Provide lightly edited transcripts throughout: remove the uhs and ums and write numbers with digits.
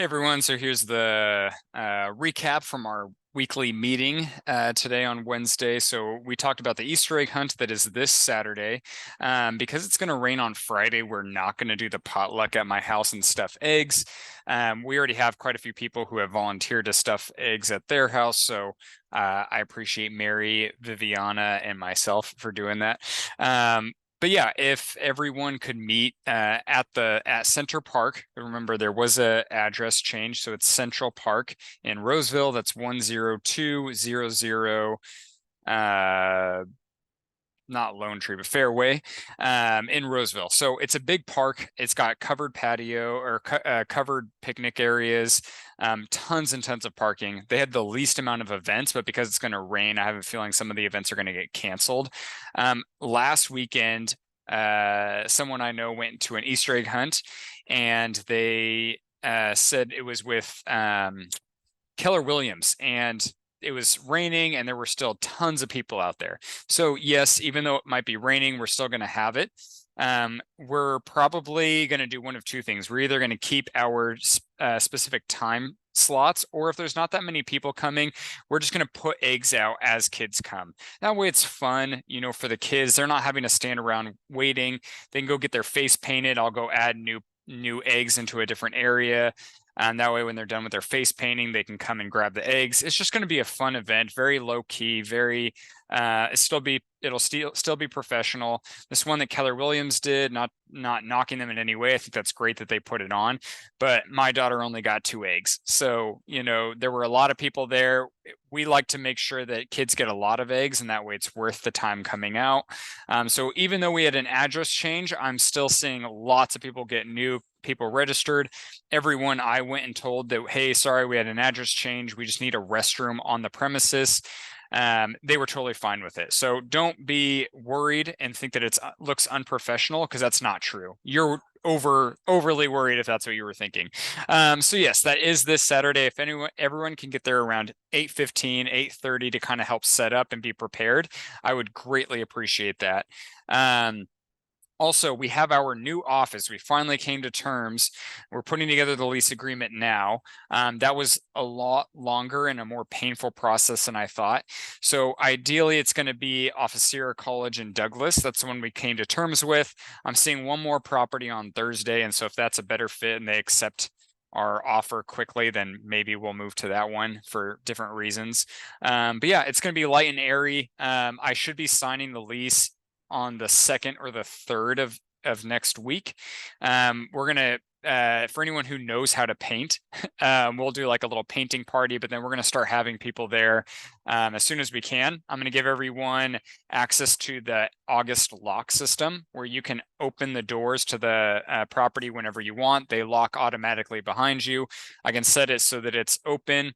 Hey everyone, so here's the recap from our weekly meeting today on Wednesday. So we talked about the Easter egg hunt that is this Saturday. Because it's going to rain on Friday, we're not going to do the potluck at my house and stuff eggs. We already have quite a few people who have volunteered to stuff eggs at their house, so I appreciate Mary, Viviana, and myself for doing that. But yeah, if everyone could meet at Center Park. Remember, there was a address change, so it's Central Park in Roseville. That's 10200 not Lone Tree, but Fairway, in Roseville. So it's a big park. It's got covered patio or covered picnic areas, tons and tons of parking. They had the least amount of events, but because it's going to rain, I have a feeling some of the events are going to get canceled. Last weekend, someone I know went to an Easter egg hunt, and they said it was with Keller Williams, and it was raining and there were still tons of people out there. So yes, even though it might be raining, we're still going to have it. We're probably going to do one of two things. We're either going to keep our specific time slots, or if there's not that many people coming, we're just going to put eggs out as kids come. That way it's fun, for the kids. They're not having to stand around waiting. They can go get their face painted. I'll go add new eggs into a different area. And that way, when they're done with their face painting, they can come and grab the eggs. It's just going to be a fun event, very low key, very it'll still be professional. This one that Keller Williams did, not knocking them in any way. I think that's great that they put it on. But my daughter only got 2 eggs. So, there were a lot of people there. We like to make sure that kids get a lot of eggs, and that way it's worth the time coming out. So even though we had an address change, I'm still seeing lots of people get new people registered. Everyone I went and told that, hey, sorry, we had an address change. We just need a restroom on the premises. They were totally fine with it. So don't be worried and think that it looks unprofessional, because that's not true. You're overly worried if that's what you were thinking. So yes, that is this Saturday. If everyone can get there around 8:15, 8:30 to kind of help set up and be prepared, I would greatly appreciate that. Also, we have our new office. We finally came to terms. We're putting together the lease agreement now. That was a lot longer and a more painful process than I thought. So ideally, it's going to be off of Sierra College in Douglas. That's the one we came to terms with. I'm seeing one more property on Thursday, and so if that's a better fit and they accept our offer quickly, then maybe we'll move to that one for different reasons. But yeah, it's going to be light and airy. I should be signing the lease on the 2nd or the 3rd of next week. We're gonna for anyone who knows how to paint, we'll do like a little painting party, but then we're going to start having people there as soon as we can. I'm going to give everyone access to the August lock system, where you can open the doors to the property whenever you want. They lock automatically behind you. I can set it so that it's open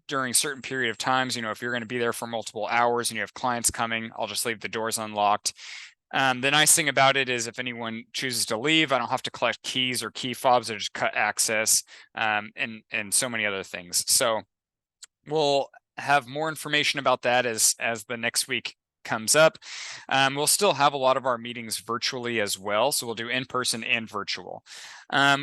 during certain period of times. If you're going to be there for multiple hours and you have clients coming, I'll just leave the doors unlocked. The nice thing about it is if anyone chooses to leave, I don't have to collect keys or key fobs or just cut access, and so many other things. So we'll have more information about that as the next week comes up. We'll still have a lot of our meetings virtually as well, so we'll do in person and virtual.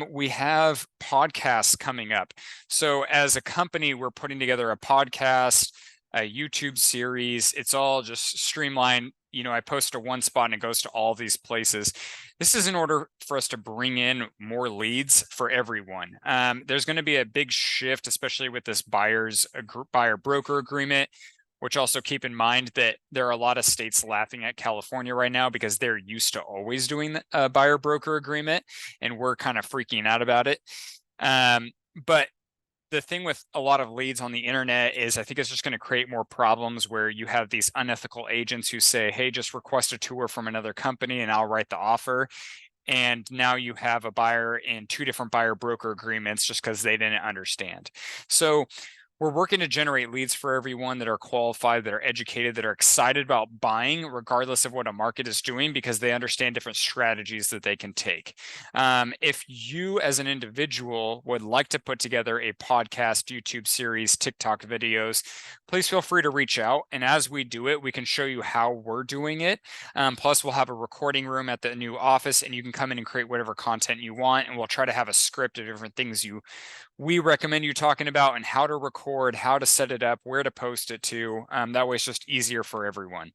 We have podcasts coming up. So as a company, we're putting together a podcast, a YouTube series. It's all just streamlined. I post to one spot and it goes to all these places. This is in order for us to bring in more leads for everyone. There's going to be a big shift, especially with this buyer broker agreement, which also keep in mind that there are a lot of states laughing at California right now because they're used to always doing a buyer broker agreement, and we're kind of freaking out about it. But the thing with a lot of leads on the internet is I think it's just going to create more problems where you have these unethical agents who say, hey, just request a tour from another company and I'll write the offer. And now you have a buyer in 2 different buyer broker agreements just because they didn't understand. So we're working to generate leads for everyone that are qualified, that are educated, that are excited about buying, regardless of what a market is doing, because they understand different strategies that they can take. If you as an individual would like to put together a podcast, YouTube series, TikTok videos, please feel free to reach out. And as we do it, we can show you how we're doing it. Plus, we'll have a recording room at the new office, and you can come in and create whatever content you want. And we'll try to have a script of different things we recommend you talking about, and how to record, how to set it up, where to post it to. That way it's just easier for everyone.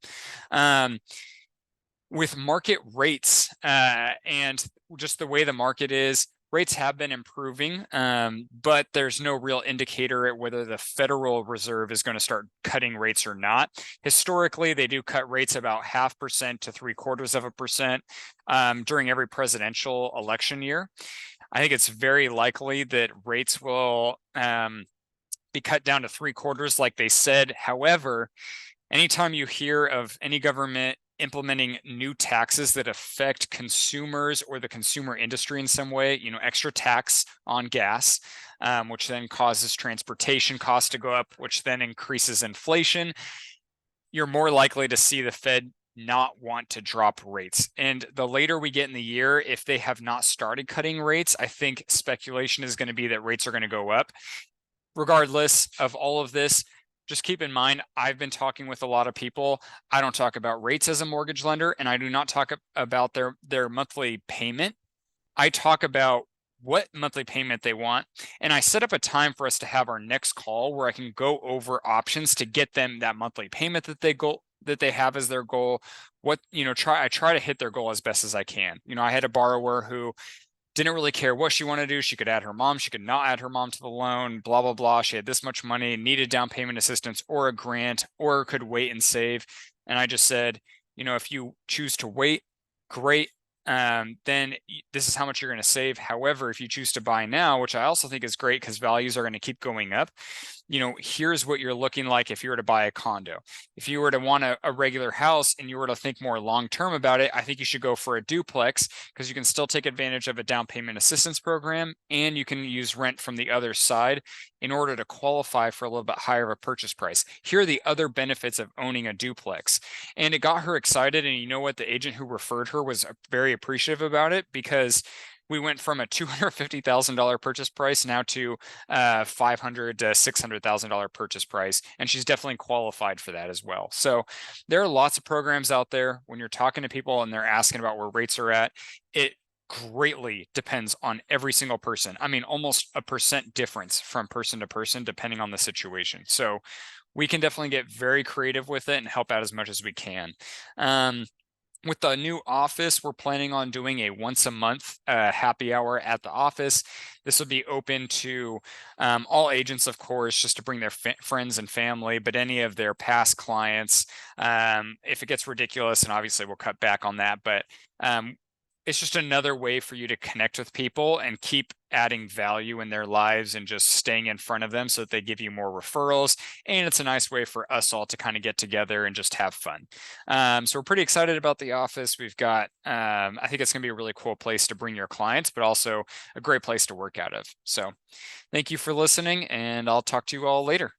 With market rates and just the way the market is, rates have been improving, but there's no real indicator at whether the Federal Reserve is going to start cutting rates or not. Historically, they do cut rates about 0.5% to 0.75% during every presidential election year. I think it's very likely that rates will be cut down to 0.75, like they said. However, anytime you hear of any government implementing new taxes that affect consumers or the consumer industry in some way, extra tax on gas, which then causes transportation costs to go up, which then increases inflation, you're more likely to see the Fed not want to drop rates. And the later we get in the year, if they have not started cutting rates, I think speculation is going to be that rates are going to go up. Regardless of all of this, just keep in mind, I've been talking with a lot of people. I don't talk about rates as a mortgage lender, and I do not talk about their monthly payment. I talk about what monthly payment they want, and I set up a time for us to have our next call where I can go over options to get them that monthly payment that they have as their goal. I try to hit their goal as best as I can. I had a borrower who didn't really care what she wanted to do. She could add her mom, she could not add her mom to the loan, blah, blah, blah. She had this much money, needed down payment assistance or a grant, or could wait and save. And I just said, if you choose to wait, great. Then this is how much you're going to save. However, if you choose to buy now, which I also think is great because values are going to keep going up, here's what you're looking like if you were to buy a condo. If you were to want a regular house and you were to think more long-term about it, I think you should go for a duplex, because you can still take advantage of a down payment assistance program, and you can use rent from the other side in order to qualify for a little bit higher of a purchase price. Here are the other benefits of owning a duplex. And it got her excited. And you know what? The agent who referred her was very appreciative about it, because we went from a $250,000 purchase price now to $500,000 to $600,000 purchase price, and she's definitely qualified for that as well. So there are lots of programs out there. When you're talking to people and they're asking about where rates are at, it greatly depends on every single person. I mean, almost a percent difference from person to person, depending on the situation. So we can definitely get very creative with it and help out as much as we can. With the new office, we're planning on doing a once a month happy hour at the office. This will be open to all agents, of course, just to bring their friends and family, but any of their past clients. If it gets ridiculous, and obviously we'll cut back on that, but it's just another way for you to connect with people and keep adding value in their lives and just staying in front of them so that they give you more referrals. And it's a nice way for us all to kind of get together and just have fun. So we're pretty excited about the office. We've got, I think it's going to be a really cool place to bring your clients, but also a great place to work out of. So thank you for listening, and I'll talk to you all later.